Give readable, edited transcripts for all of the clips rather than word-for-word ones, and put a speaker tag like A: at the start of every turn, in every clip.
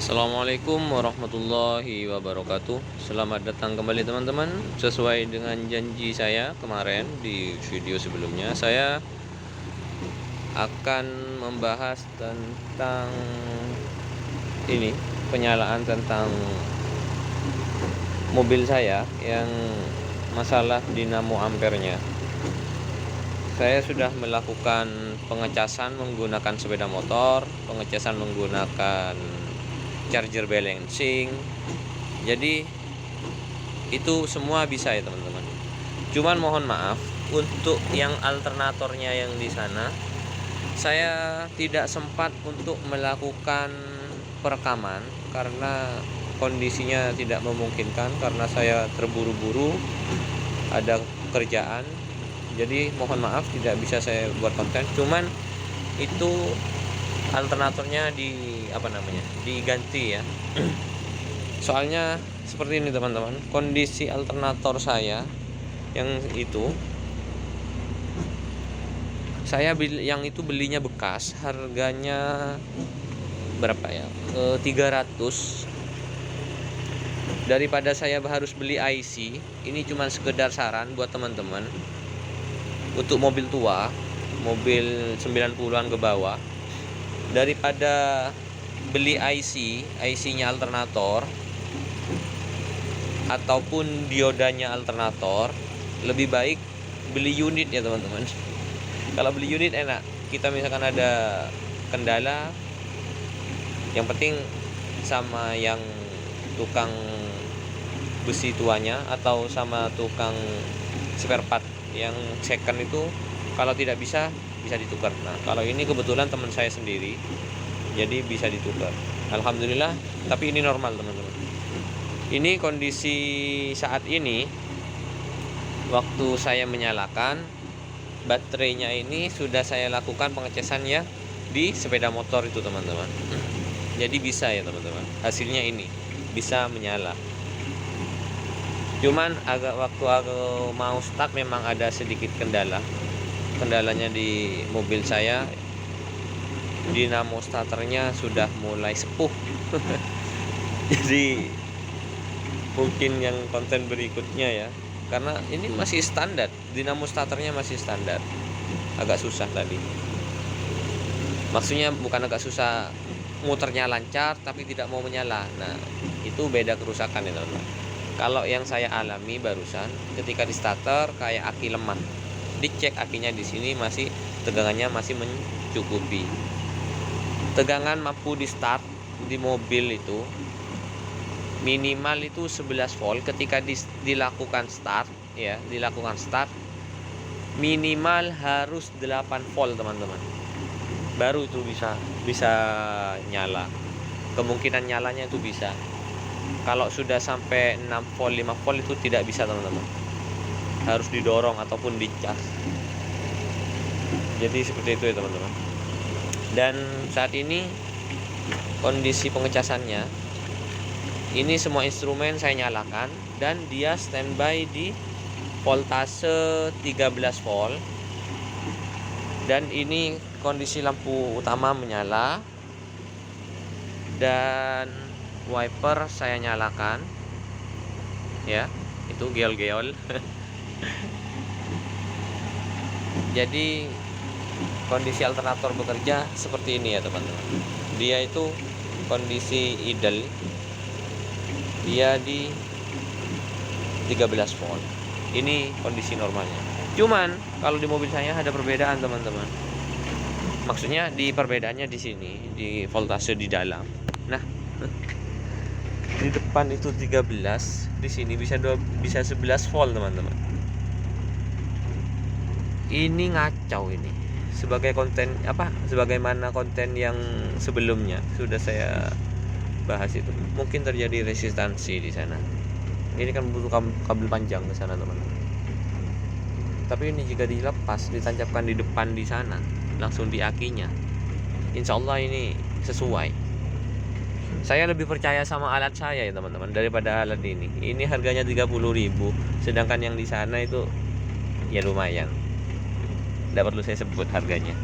A: Assalamualaikum warahmatullahi wabarakatuh. Selamat datang kembali teman-teman. Sesuai dengan janji saya kemarin di video sebelumnya, saya akan membahas tentang ini, penyalaan tentang mobil saya yang masalah dinamo ampernya. Saya sudah melakukan pengecasan menggunakan sepeda motor, pengecasan menggunakan charger balancing. Jadi itu semua bisa ya teman-teman. Cuman mohon maaf untuk yang alternatornya yang di sana saya tidak sempat untuk melakukan perekaman karena kondisinya tidak memungkinkan, karena saya terburu-buru ada kerjaan. Jadi mohon maaf tidak bisa saya buat konten. Cuman itu alternatornya diganti ya. Soalnya seperti ini teman-teman, kondisi alternator saya yang itu yang itu belinya bekas, harganya berapa ya, 300. Daripada saya harus beli IC, ini cuma sekedar saran buat teman-teman. Untuk mobil tua, mobil 90-an ke bawah, daripada beli IC-nya alternator ataupun diodanya alternator, lebih baik beli unit ya teman-teman. Kalau beli unit enak, kita misalkan ada kendala, yang penting sama yang tukang besi tuanya atau sama tukang spare part yang second itu, kalau tidak bisa ditukar. Nah, kalau ini kebetulan teman saya sendiri, jadi bisa ditukar. Alhamdulillah, tapi ini normal teman-teman. Ini kondisi saat ini, waktu saya menyalakan baterainya ini sudah saya lakukan pengecasannya di sepeda motor itu teman-teman. Jadi bisa ya teman-teman, hasilnya ini bisa menyala. Cuman waktu aku mau start memang ada sedikit kendalanya di mobil saya. Dinamo starternya sudah mulai sepuh. Jadi mungkin yang konten berikutnya ya, karena ini masih standar, dinamo starternya masih standar. Agak susah tadi, maksudnya bukan agak susah, muternya lancar tapi tidak mau menyala. Nah, itu beda kerusakan ya teman-teman. Kalau yang saya alami barusan, ketika di starter kayak aki lemah. Dicek akinya di sini masih tegangannya masih mencukupi. Tegangan mampu di start di mobil itu minimal itu 11 volt. Ketika dilakukan start ya, minimal harus 8 volt teman-teman. Baru itu bisa nyala. Kemungkinan nyalanya itu bisa. Kalau sudah sampai 6 volt, 5 volt itu tidak bisa teman-teman. Harus didorong ataupun dicas. Jadi seperti itu ya teman-teman. Dan saat ini kondisi pengecasannya, ini semua instrumen saya nyalakan dan dia standby di voltase 13 volt. Dan ini kondisi lampu utama menyala dan wiper saya nyalakan ya, itu geol-geol. Jadi kondisi alternator bekerja seperti ini ya teman-teman. Dia itu kondisi idle, dia di 13 volt. Ini kondisi normalnya. Cuman kalau di mobil saya ada perbedaan teman-teman. Maksudnya di perbedaannya di sini, di voltase di dalam. Nah, di depan itu 13, di sini bisa 11 volt teman-teman. Ini ngacau ini. Sebagaimana konten yang sebelumnya sudah saya bahas itu, mungkin terjadi resistansi di sana. Ini kan butuh kabel panjang ke sana teman-teman. Tapi ini jika dilepas, ditancapkan di depan di sana, langsung di akinya, insya Allah ini sesuai. Saya lebih percaya sama alat saya ya teman-teman daripada alat ini. Ini harganya 30.000, sedangkan yang di sana itu ya lumayan. Tidak perlu saya sebut harganya.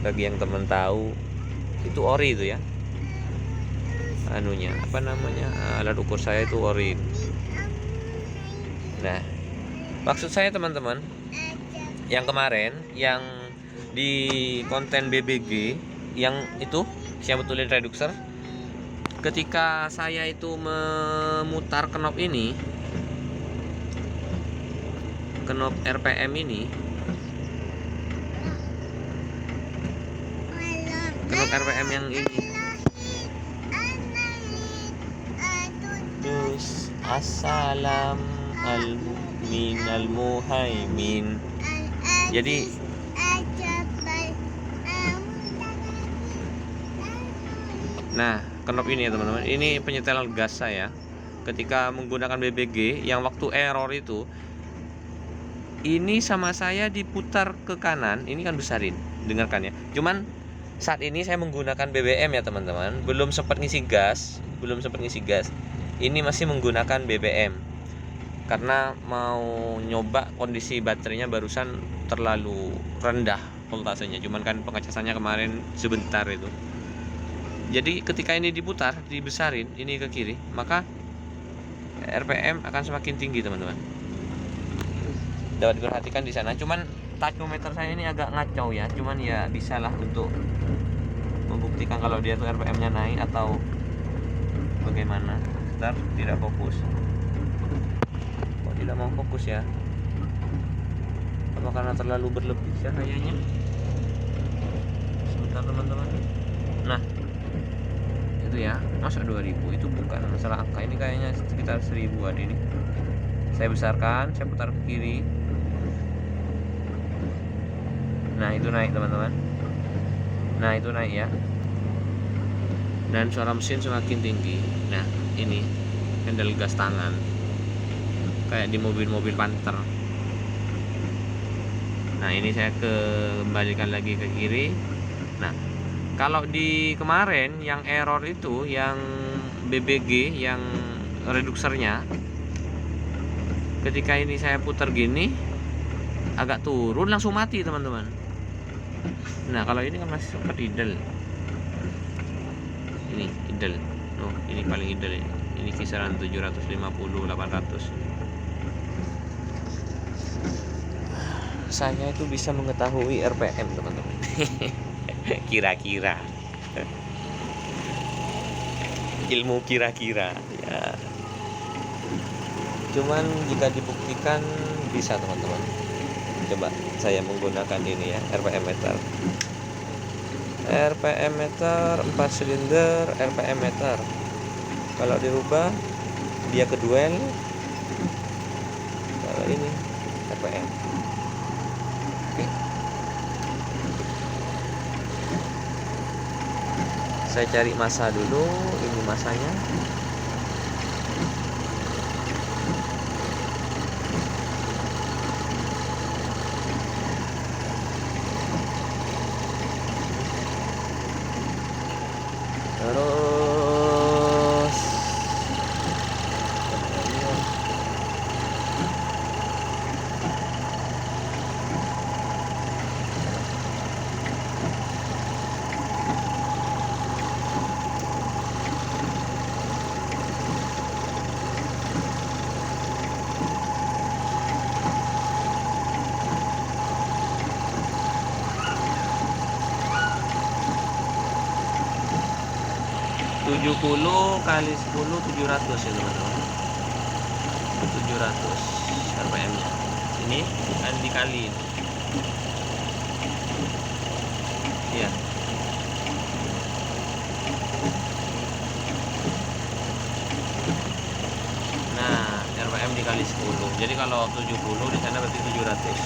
A: Bagi yang teman tahu, itu ori itu ya. anunya, apa namanya, alat ukur saya itu orin. Nah, maksud saya teman-teman, yang kemarin yang di konten BBG yang itu saya betulin reduxer, ketika saya itu memutar knob ini, knob RPM ini, knob RPM yang ini, dus assalam minal muhaimin. Jadi nah, knob ini ya teman-teman, ini penyetel gas saya ketika menggunakan BBG yang waktu error itu, ini sama saya diputar ke kanan, ini kan besarin, dengarkan ya. Cuman saat ini saya menggunakan BBM ya teman-teman, belum sempat ngisi gas. Ini masih menggunakan BBM karena mau nyoba kondisi baterainya barusan terlalu rendah voltasenya, cuman kan pengecasannya kemarin sebentar itu. Jadi ketika ini diputar, dibesarin ini ke kiri, maka RPM akan semakin tinggi teman-teman. Dapat diperhatikan di sana. Cuman tachometer saya ini agak ngacau ya, cuman ya bisalah untuk membuktikan kalau dia tuh RPM-nya naik atau bagaimana. Bentar, tidak fokus. Kok tidak mau fokus ya? Apa karena terlalu berlebih cahayanya? Sebentar teman-teman. Nah, itu ya, masa 2000 itu bukan masalah angka, ini kayaknya sekitar 1000-an ini. Saya besarkan, saya putar ke kiri. Nah, itu naik teman-teman. Nah, itu naik ya. Dan suara mesin semakin tinggi. Nah, ini handle gas tangan kayak di mobil-mobil Panther. Nah, ini saya kembalikan lagi ke kiri. Nah, kalau di kemarin yang error itu, yang BBG, yang reduxernya, ketika ini saya putar gini agak turun langsung mati teman-teman. Nah, kalau ini kan masih sempat idle. Ini idle. Oh, ini paling idle ini. Ini kisaran 750-800. Saya itu bisa mengetahui RPM teman-teman. Kira-kira. Ilmu kira-kira ya. Cuman jika dibuktikan bisa teman-teman. Coba saya menggunakan ini ya, RPM meter. RPM meter 4 silinder, RPM meter. Kalau dirubah dia ke duel. Kalau ini RPM. Oke. Saya cari massa dulu, ini massanya. Terus tujuh puluh kali 10 700 ya teman-teman. 700 RPM nya. Ini kan dikaliin. Ya. Nah, RPM dikali 10. Jadi kalau 70 di sana berarti 700.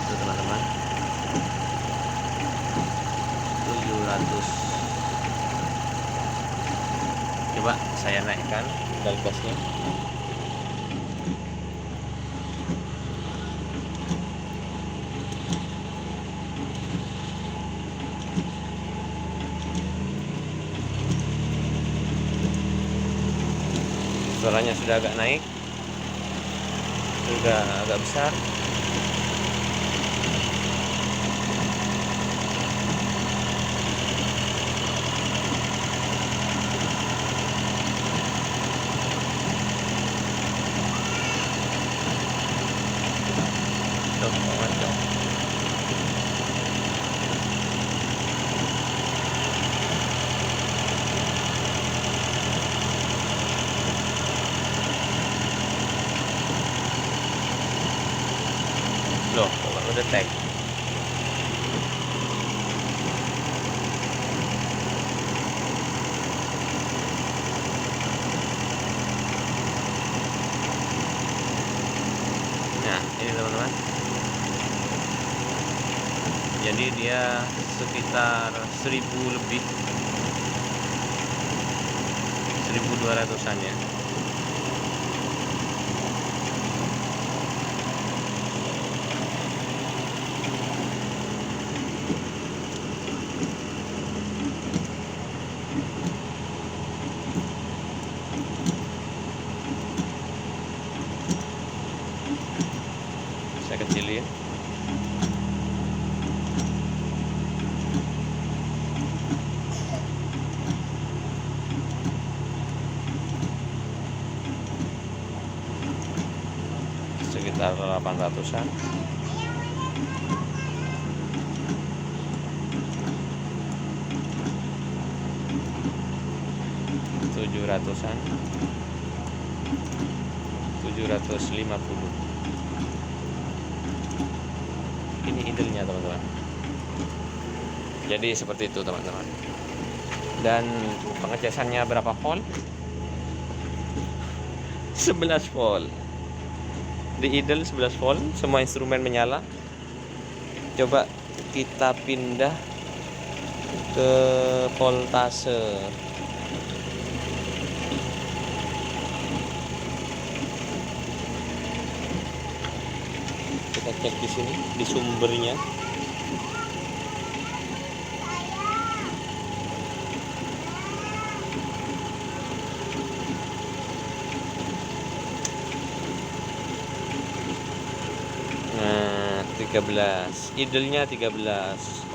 A: Itu teman-teman. 700. Coba saya naikkan pedal gasnya. Suaranya sudah agak naik, sudah agak besar. teman-teman. Jadi dia sekitar 1000 lebih, 1200-an ya. Saya kecilin. Sekitar 800-an. Tujuh ratusan, 750. Ini idenya teman-teman. Jadi seperti itu teman-teman. Dan pengecasannya berapa volt? 11 volt. Di idle 11 volt, semua instrumen menyala. Coba kita pindah ke voltase. Kita cek di sini di sumbernya. Nah, 13. Idle-nya 13.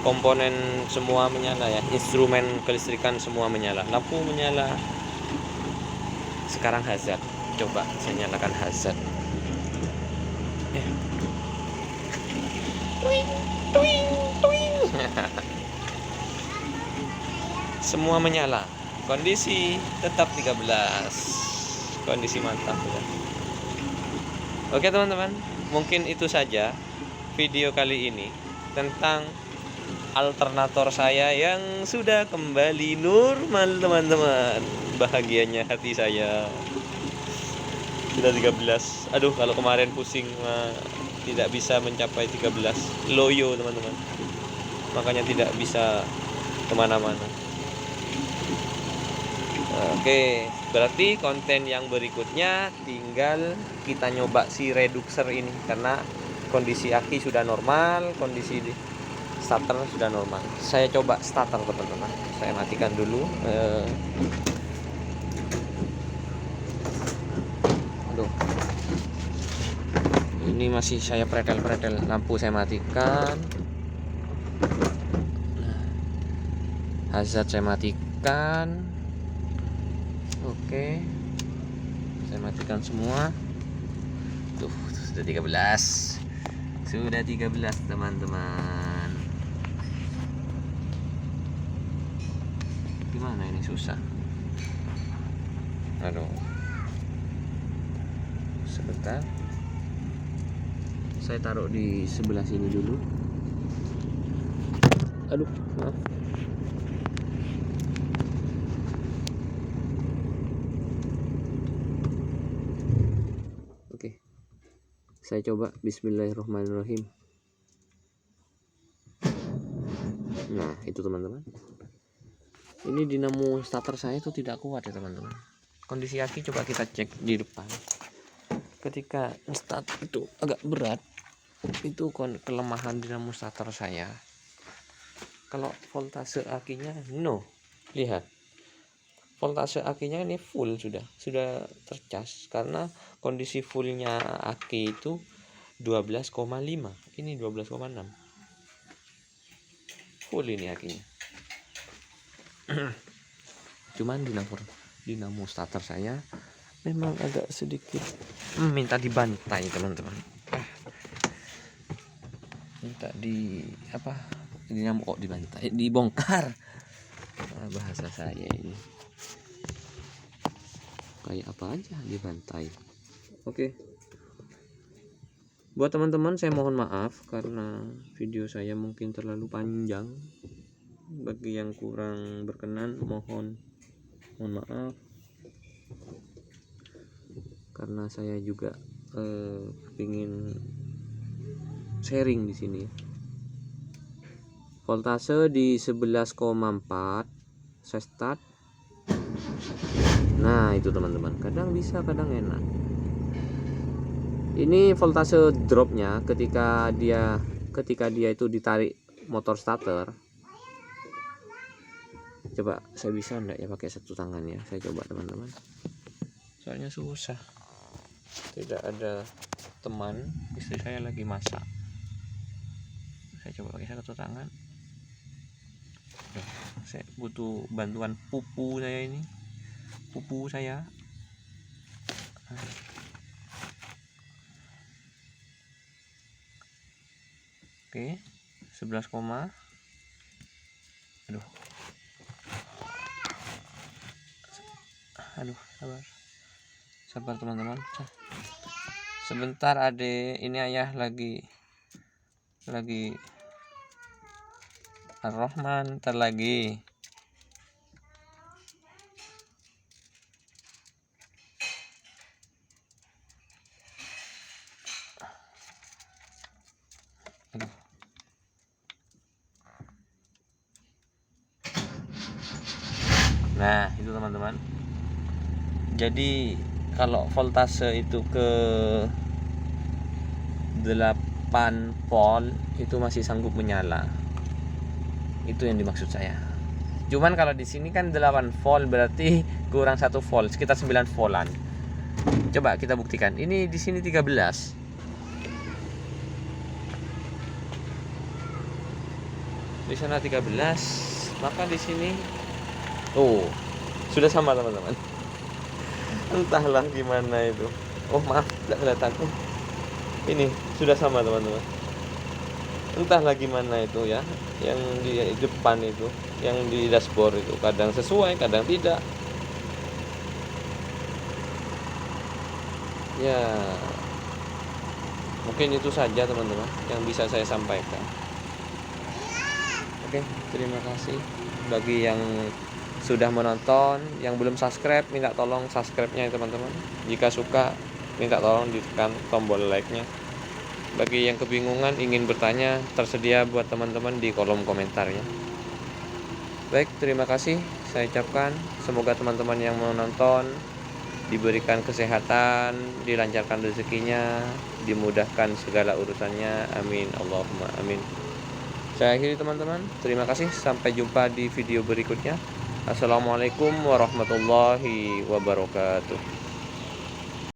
A: Komponen semua menyala ya. Instrumen kelistrikan semua menyala. Lampu menyala. Sekarang hazard. Coba saya nyalakan hazard. Semua menyala. Kondisi tetap 13. Kondisi mantap ya. Oke teman-teman, mungkin itu saja video kali ini tentang alternator saya yang sudah kembali normal teman-teman. Bahagianya hati saya. Sudah 13. Aduh, kalau kemarin pusing tidak bisa mencapai 13. Loyo teman-teman. Makanya tidak bisa kemana-mana. Oke, berarti konten yang berikutnya tinggal kita nyoba si reduxer ini, karena kondisi aki sudah normal, kondisi starter sudah normal. Saya coba starter teman-teman. Saya matikan dulu. Aduh, ini masih saya pretel-pretel. Lampu saya matikan. Hazard saya matikan. Oke, saya matikan semua. Tuh, sudah 13. Sudah 13 teman-teman. Gimana ini susah. Aduh. Sebentar. Saya taruh di sebelah sini dulu. Aduh, maaf. Oke. Saya coba bismillahirrahmanirrahim. Nah, itu teman-teman. Ini dinamo starter saya itu tidak kuat ya teman-teman. Kondisi aki coba kita cek di depan. Ketika start itu agak berat, itu kelemahan dinamo starter saya. Kalau voltase akinya lihat. Voltase akinya ini full, sudah tercas, karena kondisi fullnya aki itu 12,5. Ini 12,6. Full ini akinya. Cuman dinamo starter saya memang agak sedikit minta dibantai teman-teman. Minta dinamo kok dibantai, dibongkar. Bahasa saya ini kayak apa aja, dibantai. Oke. Buat teman-teman saya mohon maaf karena video saya mungkin terlalu panjang. Bagi yang kurang berkenan mohon maaf, karena saya juga ingin sharing di sini. Voltase di 11,4 saya start. Nah itu teman-teman, kadang bisa kadang enak. Ini voltase dropnya ketika dia itu ditarik motor starter. Coba saya bisa enggak ya pakai satu tangan ya, saya coba teman-teman, soalnya susah, tidak ada teman, istri saya lagi masak. Saya coba pakai satu tangan. Saya butuh bantuan pupu saya. Oke, 11, aduh sabar teman-teman, sebentar adek, ini ayah lagi Ar-Rahman, ntar lagi. Nah itu teman-teman, jadi kalau voltase itu ke 8 volt itu masih sanggup menyala, itu yang dimaksud saya. Cuman kalau di sini kan 8 volt berarti kurang 1 volt, sekitar 9 voltan. Coba kita buktikan. Ini di sini 13. Di sana 13, maka di sini sudah sama teman-teman. Entahlah gimana itu. Oh maaf, tidak kelihatan. Ini sudah sama teman-teman. Entahlah gimana itu ya, yang di depan itu, yang di dashboard itu kadang sesuai, kadang tidak. Ya, mungkin itu saja teman-teman yang bisa saya sampaikan. Oke, terima kasih bagi yang sudah menonton. Yang belum subscribe, minta tolong subscribe-nya ya teman-teman. Jika suka, minta tolong ditekan tombol like-nya. Bagi yang kebingungan ingin bertanya, tersedia buat teman-teman di kolom komentar ya. Baik, terima kasih saya ucapkan. Semoga teman-teman yang menonton diberikan kesehatan, dilancarkan rezekinya, dimudahkan segala urusannya. Amin, Allahumma amin. Saya akhiri teman-teman, terima kasih, sampai jumpa di video berikutnya. Assalamualaikum warahmatullahi wabarakatuh.